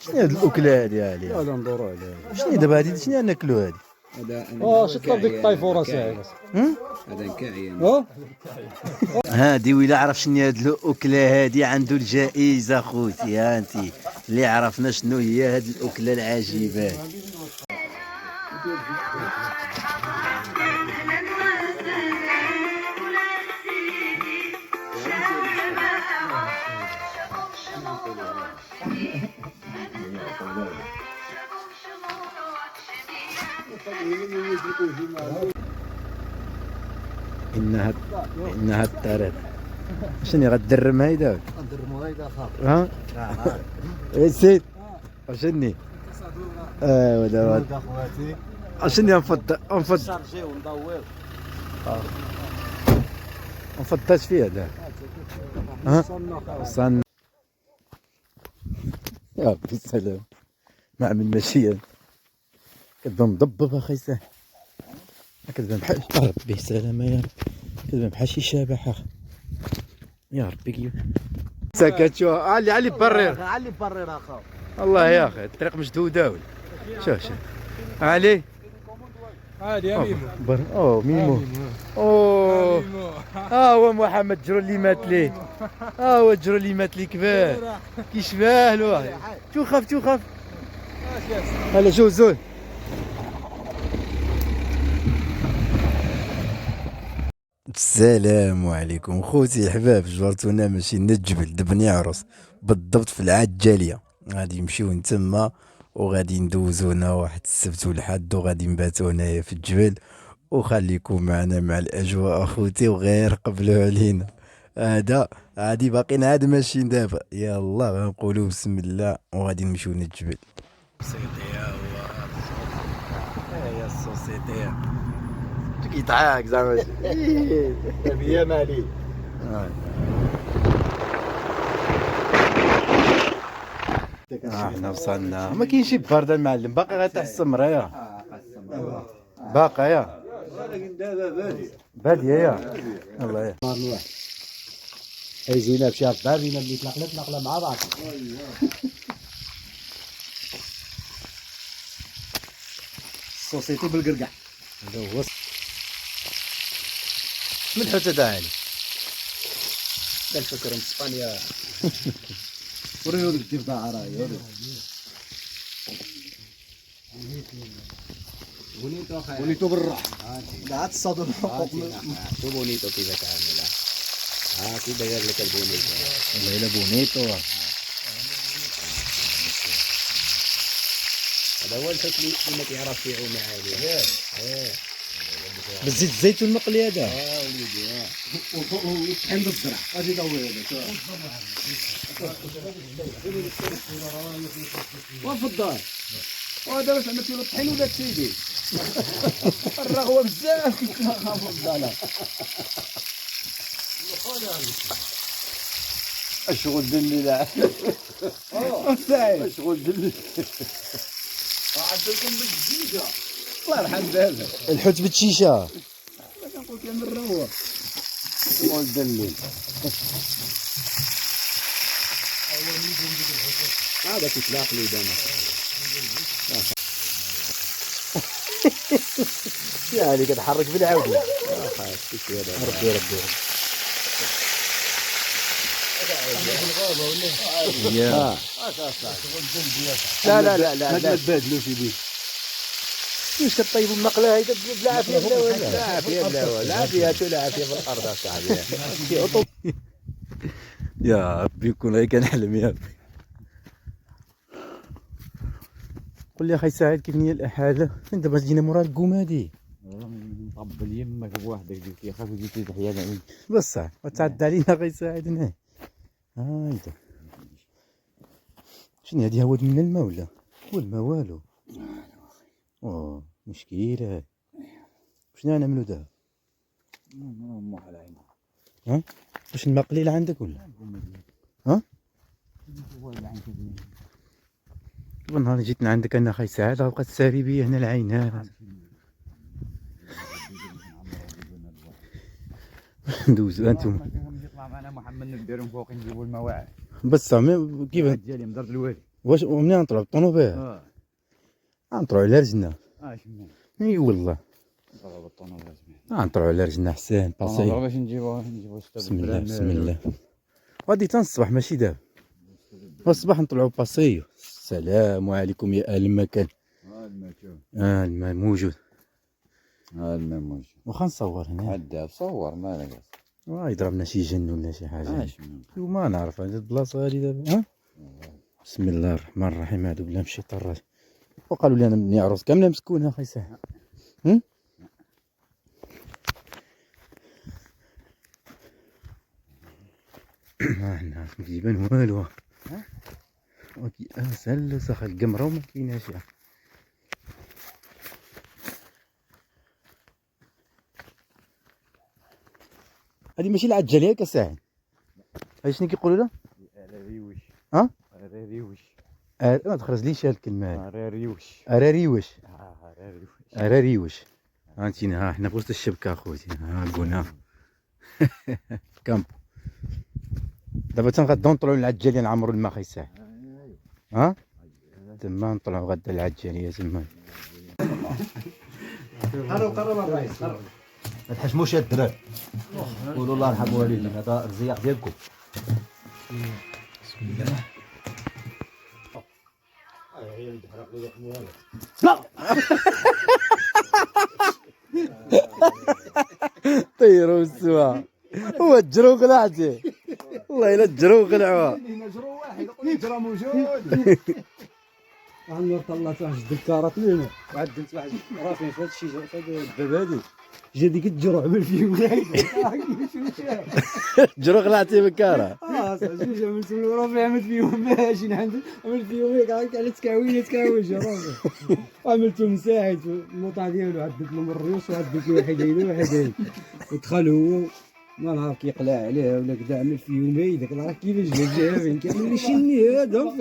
شنو هاد الاكله هادي لا عليها؟ لا ندورو عليها. شنو دابا هادي شنو ناكلو هادي؟ شي طلب ديك الطيفوره ساهله. هذا نكاعي هادي ويلا عرف شنو هاد الاكله هادي عنده الجائزه خوتي. ها انت اللي عرفنا شنو هي هاد الاكله العجيبه هادي. انها الطريق. شنو غدرم هيدا؟ ندرمو هيدا خاف. ها يا سيد شني دابا اخواتي شني نفض شارجي وندور. نفضاش فيه هذا. ها وصلنا يا ربي السلام. مع من ماشية كتبان مضبب اخي ساهل. كتبان بحال ربي سلامة يا ربي. كتبان بحال شي شبح يا ربي كيف ساكت. شو علي برير علي برير اخا. الله يا اخي الطريق مشدودة ولا شوف علي عادي يا ميمو. اوه ميمو. اوه ها هو محمد جرو اللي مات ليه. ها هو جرو اللي مات ليه كبار كيشباه له. شو خاف هلا شو زول. السلام عليكم خوتي الحباب. جبرتونا ماشي الجبل دبني عروس بالضبط في العجاليه. غادي نمشيو نتما وغادي ندوزو هنا واحد السبت والحد وغادي نباتو هنايا في الجبل. وخليكم معنا مع الاجواء اخوتي وغير قبلوا علينا. هذا غادي باقيين عاد ماشيين دابا. يلا غنقولوا بسم الله وغادي نمشيو للجبل. السوسيتي هي السوسيتي كيضحك زعما يا مالي. احنا وصلنا. ما كاينش شي برد المعلم. باقي غتحس مرايا باقي باديه يا الله يا اي زينب شاف بابينا اللي تنقله مع بعض. السوسيتي بالقرقع. هذا هو من حتى تعالي قال فكر من اسبانيا. ورينو ديك الضفدع راهي بونيتو بالراحه. لا تصادوا الحقوق. شو بونيتو كيف تعملها؟ كيف بغير لك البونيتو. والله الا بونيتو. هذا هو الفصل اللي ما كيعرفش يعوم عليه. بالزيت الزيتون مقلي هذا. وليدي وطحين بالزرع غادي يدور هذا. وفي الدار وهذا باش عملتي له الطحين ولا سيدي. الرغوه بزاف كيخافوا الضلال. الشغل دلي لا الشغل دلي. عندكم بالجيجه الله يرحم بابا. الحوت بالشيشه. انا كنقول لك من الروه. الشغل دلي هذا كيتلاق لي دابا. يعني كتحرك بالعوده. ربي يا لا تبادلوا سيدي. واش كطيبوا المقله هيدا بالعافيه لا ولا العافيه لا العافيه العافيه في الارض اصاحبي. يا ربي يكون غير كنحلم يا ربي. قول لي اخي سعيد كيف هي الاحاله؟ انت دابا جينا مورا الكومادي. نطبل يمك بوحدك ديك كيخاف يجي تحيا بصح وتعدى علينا اخي سعيد هنا. هايدا شنو هادي هواد من الماء ولا هو الماء والو؟ اوه مشكله. شنو نعملو دابا؟ ها واش الماء قليل عندك ولا؟ ها نهار جيت عندك انا اخي سعيد بقات ساري بيا هنا العينات. ندوزو انتم يطلع معنا محمد نديرهم فوق نجيبوا المواعي. بس كيف ديالي مدار الوالي. واش ومنين نطلعوا بالطونوبيل؟ نطلعوا على رجلنا. شنو اي والله ضرب الطونوبيل نطلعوا على رجلنا حسين باسي. باش نجيبو بسم الله بسم الله. غادي تان الصباح ماشي دابا. الصباح نطلعوا باسيو. السلام عليكم يا اهل المكان. الماء موجود. الماء موجود. واخا نصور هنا. عدا صور مالك. يضربنا شي جن ولا شي حاجه. وما نعرف هاد البلاصه هادي دابا. بسم الله الرحمن الرحيم. هادو بلا مشي طراج. وقالوا لي انا بني عروس كامله مسكونه اخي ساعه. حنا ما كيبان والو. سهل سخ القمره وما كايناش. هادي ماشي العجالة ياك اساعد. هادي شنو كيقولوا لها؟ راريوش. راريوش. ما تخرجليش هاد الكلمه. راريوش. راريوش. راريوش. راريوش. هانتينا حنا في وسط الشبكه اخوتي. قلنا كامب. دابا تنغداو نطلعوا للعجاليه نعمروا الماء خي ساعه. تما نطلعوا غدا للعجاليه تما. قرب الرئيس قرب. ما تحشموش يا الدراري. قولوا الله يرحم والديك هذا الزياق ديالكم. بسم الله. طيروا السوا. هو الجرو قلعتي. والله الا الجرو قلعوها. جرو واحد جرو موجود. عمر طلعت واحد الدكارات لينا وعدلت واحد رافين في هذا الشيء في هذا الباب هذي جا ديك الجرو عمل فيه الجرو قلعتي بكاره. صافي عملت له رافي عملت فيهم ماشي نحن عملت فيهم هيك على تكاويه تكاوج رافي عملته مساعد الموطا ديالو عدلت له من الريوس وعدلت له واحد هنا واحد هنا ودخل هو ما نعرف كيقلع عليه ولا كذا عمل فيهم هي داك راه كيفاش جا فين كيعمل لي شني هذا